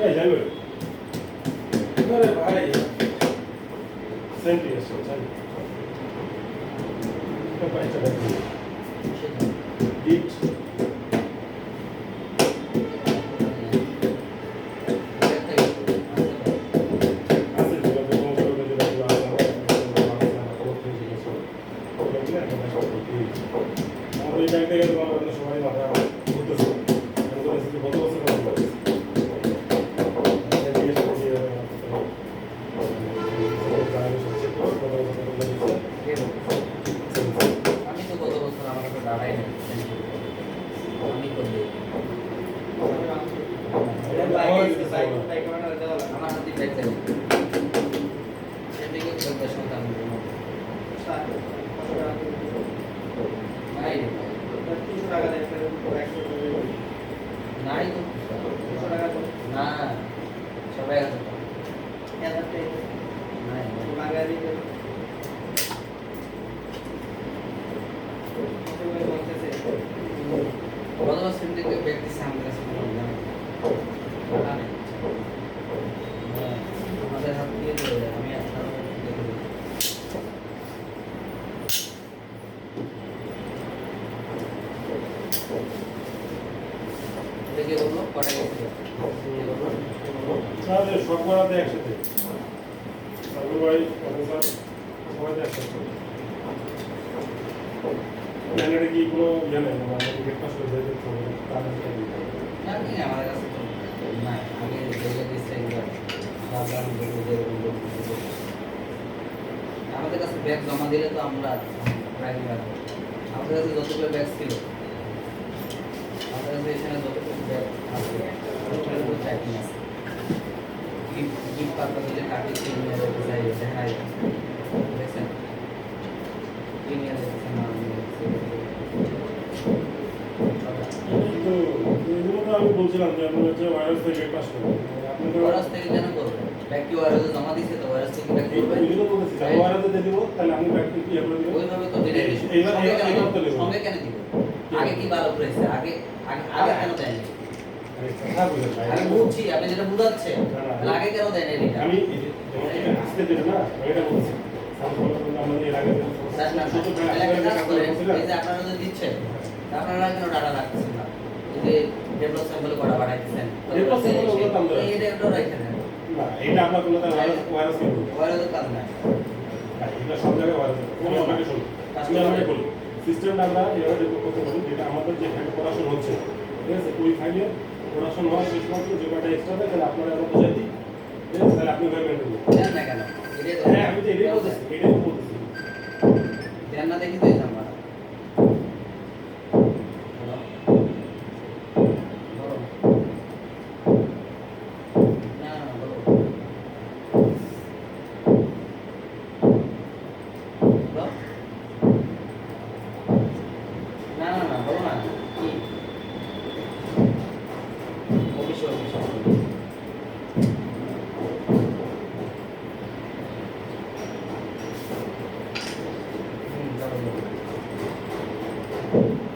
এই যাবে আরে ভাই সেন্টি আছে চল তো পাইছে দেখো ডিট আছে যেটা কোনো করে যেটা আমাদের এই ব্যাংক থেকে তোমার সবাই মাথা ঘুরতেছে আমি তো এসে কত বছর কাজ করছি আমি তো গত বছর আমার কাছে দাঁড়াই না আমি করলে আমার হাতে ব্যাগ চাই সেদিকে চলতে সন্তান নাই নাই তো না সবাই আছে গত বছর থেকে ব্যাগ দিচ্ছে আমার কাছে আমাদের হাত দিয়ে আমি আপনার দেখে বললো কটা গেছে তাহলে সব করাতে একসাথে সাগর ভাই প্রফেসর সবাই একসাথে ম্যানেরে কি কোনো ইয়ে নেই আমাদের গেট পাস করে দিতে হবে তার না কি আমাদের কাছে তো না আমি দেখে দিচ্ছি একবার ভাবলাম আমাদের কাছে ব্যাগ জমা দিলে তো আমরা রাখি রাখবো আমাদের কাছে যতগুলো ব্যাগ ছিল আমাদের কাছে এখানে যতটুকু ব্যাগ আছে যতটুকু চাইনি আছে গিফট পাতা দিলে কাটি কিনে রেখে যাই দেখাই দেখছেন কিনে রেখেছেন না কিন্তু এগুলো তো আমি বলছিলাম যে আপনার হচ্ছে ভাইরাস থেকে গেট পাস করবেন আপনাদের ভাইরাস থেকে কেন করবেন ব্যাগ কি ভাইরাসে জমা দিছে তো ভাইরাস থেকে ব্যাগ করবেন এগুলো বলছি ভাইরাসে দিয়ে দিব তাহলে আমি ব্যাগ কি ইয়ে করে দিব ওইভাবে তো দিলে এইবার তো দেব সঙ্গে কেন দিব আগে কি ভালো করেছে আগে আগে কেন দেয়নি কথা বলেন ভাই আমি বুঝছি আপনি যেটা বুঝাচ্ছে আগে কেন দেয়নি এটা আমি আজকে যেটা না এটা বলছি আমাদের এর আগে না শুধু একটা কাজ করেন এই যে আপনারা যদি দিচ্ছেন আপনারা কেন ডাটা রাখতেছেন না এই যে ডেভেলপ স্যাম্পল করা বাড়াইতেছেন ডেভেলপ স্যাম্পল করতাম না এই ডেভেলপ রাখেন না এটা আপনার কোনো ভাইরাস কি বলবো ভাইরাসের কাজ নাই এটা সব জায়গায় ভাইরাস আমি আপনাকে শুনুন আমি আপনাকে বলি সিস্টেমটা আমরা এভাবে ডেভেলপ করতে পারি যেটা আমাদের যে ফাইলে পড়াশোনা হচ্ছে ঠিক আছে ওই ফাইলে পড়াশোনা হওয়ার শেষ মাত্র যে কটা এক্সট্রা দেয় তাহলে আপনারা আমরা বুঝাই দিই ঠিক আছে তাহলে আপনি ভাবে মেনটেন করুন দেন না কেন হ্যাঁ আমি তো এটাই বলতেছি দেন না দেখি তো এই নাম্বার Thank you.